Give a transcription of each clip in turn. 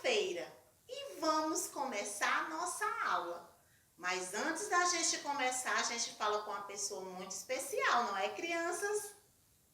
quinta-feira e vamos começar a nossa aula. Mas antes da gente começar, a gente fala com uma pessoa muito especial, não é, crianças?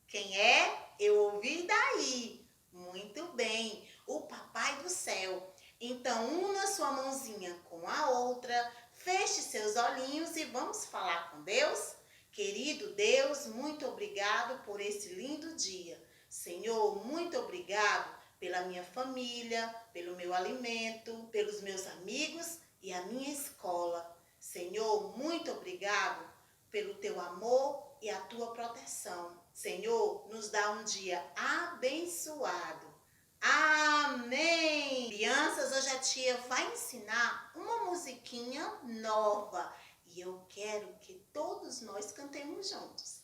Quem é? Eu ouvi daí. Muito bem, o Papai do Céu. Então, una sua mãozinha com a outra, feche seus olhinhos e vamos falar com Deus? Querido Deus, muito obrigado por esse lindo dia. Senhor, muito obrigado pela minha família, pelo meu alimento, pelos meus amigos e a minha escola. Senhor, muito obrigado pelo teu amor e a tua proteção. Senhor, nos dá um dia abençoado. Amém! Crianças, hoje a tia vai ensinar uma musiquinha nova e eu quero que todos nós cantemos juntos.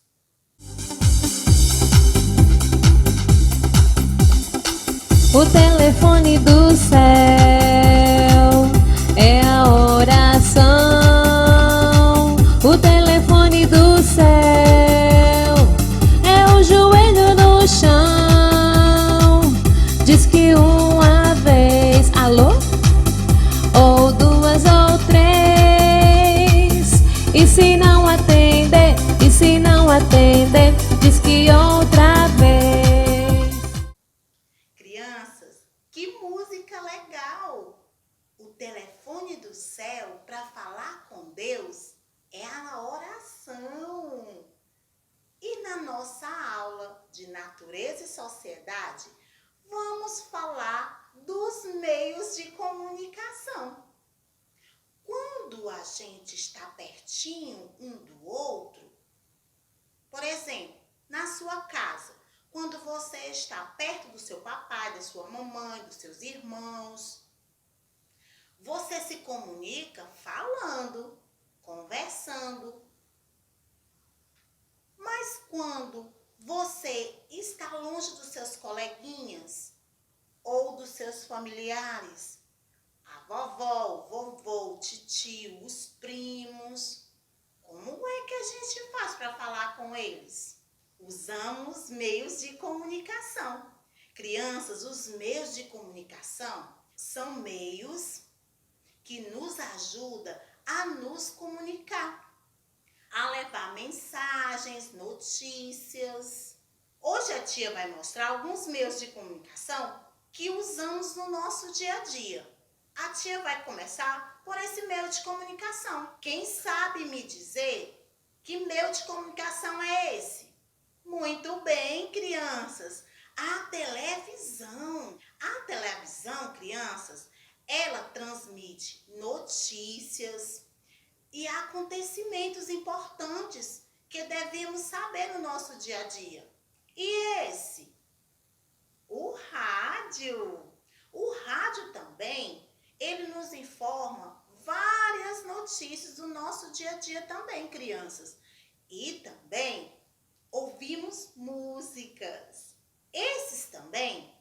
O telefone do céu é a oração. O telefone do céu é o joelho no chão. Diz que uma vez, alô? Ou duas ou três. E se não atender, diz que outra vez. Crianças, que música legal! O telefone do céu para falar com Deus é a oração. E na nossa aula de natureza e sociedade, vamos falar dos meios de comunicação. Quando a gente está pertinho um do outro, por exemplo, na sua casa, quando você está perto do seu papai, da sua mamãe, dos seus irmãos, você se comunica falando, conversando. Mas quando você está longe dos seus coleguinhas ou dos seus familiares, a vovó, o vovô, o titio, os primos, como é que a gente faz para falar com eles? Usamos meios de comunicação. Crianças, os meios de comunicação são meios que nos ajudam a nos comunicar, a levar mensagens, notícias. Hoje a tia vai mostrar alguns meios de comunicação que usamos no nosso dia a dia. A tia vai começar por esse meio de comunicação. Quem sabe me dizer que meio de comunicação é esse? Muito bem, crianças. A televisão. A televisão, crianças, ela transmite notícias e acontecimentos importantes que devemos saber no nosso dia a dia. E esse? O rádio. O rádio também, ele nos informa várias notícias do nosso dia a dia também, crianças. E também ouvimos músicas. Esses também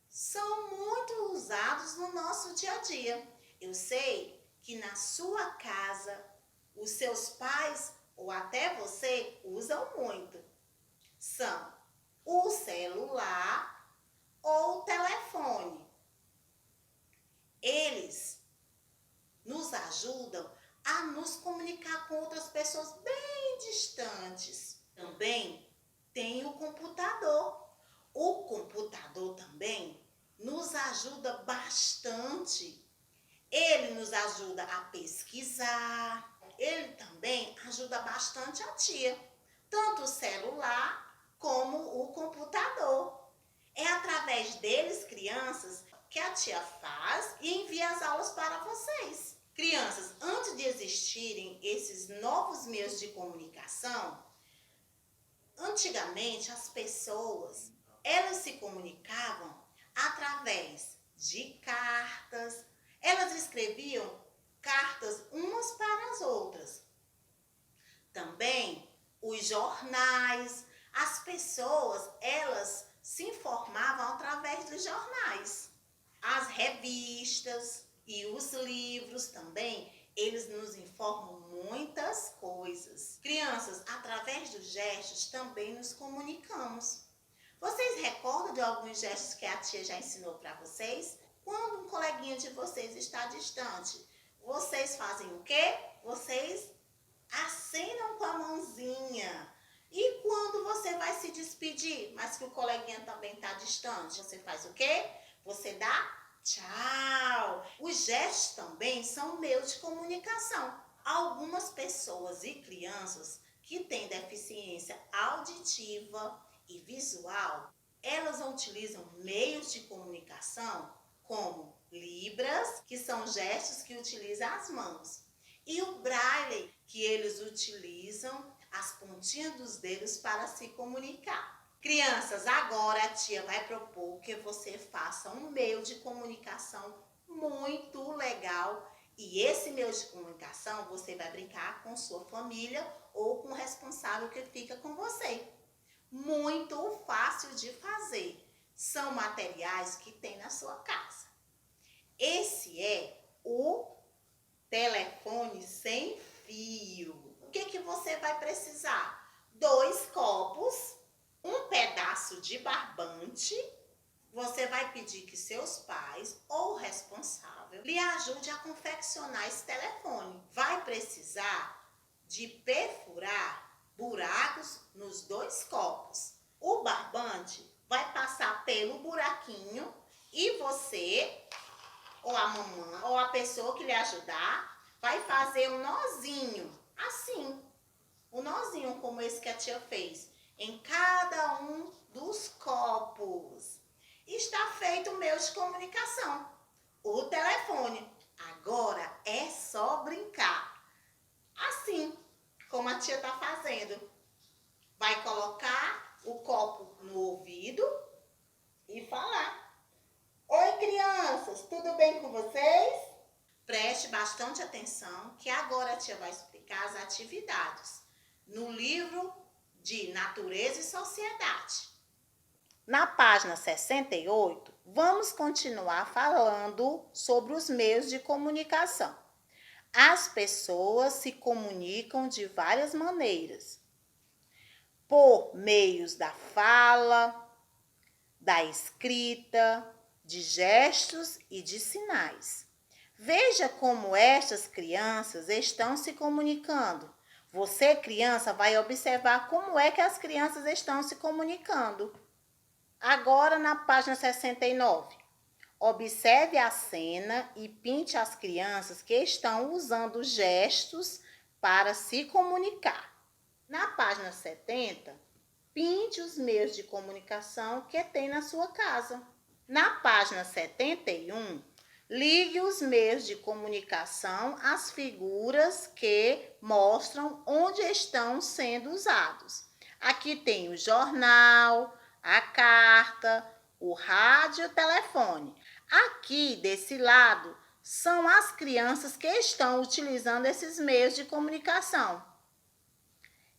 são muito usados no nosso dia a dia. Eu sei que na sua casa, os seus pais ou até você usam muito. São o celular ou o telefone. Eles nos ajudam a nos comunicar com outras pessoas bem distantes. Também tem o computador. O computador também nos ajuda bastante. Ele nos ajuda a pesquisar. Ele também ajuda bastante a tia. Tanto o celular como o computador. É através deles, crianças, que a tia faz e envia as aulas para vocês. Crianças, antes de existirem esses novos meios de comunicação, antigamente as pessoas, elas se comunicavam através de cartas. Elas escreviam cartas umas para as outras. Também os jornais, as pessoas, elas se informavam através dos jornais. As revistas e os livros também, eles nos informam muitas coisas. Crianças, através dos gestos também nos comunicamos. Vocês recordam de alguns gestos que a tia já ensinou para vocês? Quando um coleguinha de vocês está distante, vocês fazem o quê? Vocês acenam com a mãozinha. E quando você vai se despedir, mas que o coleguinha também está distante, você faz o quê? Você dá tchau. Os gestos também são meios de comunicação. Algumas pessoas e crianças que têm deficiência auditiva e visual, elas utilizam meios de comunicação como libras, que são gestos que utilizam as mãos, e o braille, que eles utilizam as pontinhas dos dedos para se comunicar. Crianças, agora a tia vai propor que você faça um meio de comunicação muito legal. E esse meio de comunicação você vai brincar com sua família ou com o responsável que fica com você. Muito fácil de fazer. São materiais que tem na sua casa. Esse é o telefone sem fio. O que você vai precisar? 2 copos, um pedaço de barbante. Você vai pedir que seus pais ou o responsável lhe ajude a confeccionar esse telefone. Vai precisar de perfurar buracos nos 2 copos. O barbante vai passar pelo buraquinho e você, ou a mamãe, ou a pessoa que lhe ajudar, vai fazer um nozinho, assim. Um nozinho como esse que a tia fez, em cada um dos copos. Está feito o meio de comunicação, o telefone. Agora é só brincar. Assim, como a tia está fazendo. Vai colocar o copo no ouvido e falar. Oi, crianças, tudo bem com vocês? Preste bastante atenção que agora a tia vai explicar as atividades no livro de Natureza e Sociedade. Na página 68, vamos continuar falando sobre os meios de comunicação. As pessoas se comunicam de várias maneiras. Por meios da fala, da escrita, de gestos e de sinais. Veja como estas crianças estão se comunicando. Você, criança, vai observar como é que as crianças estão se comunicando. Agora, na página 69, observe a cena e pinte as crianças que estão usando gestos para se comunicar. Na página 70, pinte os meios de comunicação que tem na sua casa. Na página 71, ligue os meios de comunicação às figuras que mostram onde estão sendo usados. Aqui tem o jornal, a carta, o rádio e o telefone. Aqui, desse lado, são as crianças que estão utilizando esses meios de comunicação.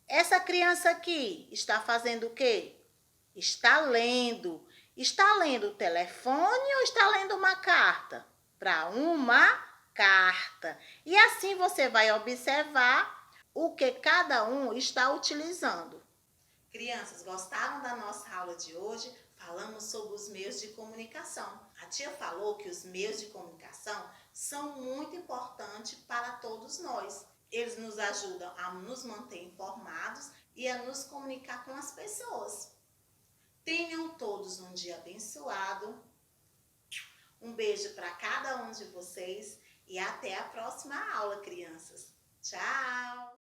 Essa criança aqui está fazendo o quê? Está lendo. Está lendo o telefone ou está lendo uma carta? Para uma carta. E assim você vai observar o que cada um está utilizando. Crianças, gostaram da nossa aula de hoje? Falamos sobre os meios de comunicação. A tia falou que os meios de comunicação são muito importantes para todos nós. Eles nos ajudam a nos manter informados e a nos comunicar com as pessoas. Tenham todos um dia abençoado. Um beijo para cada um de vocês e até a próxima aula, crianças. Tchau!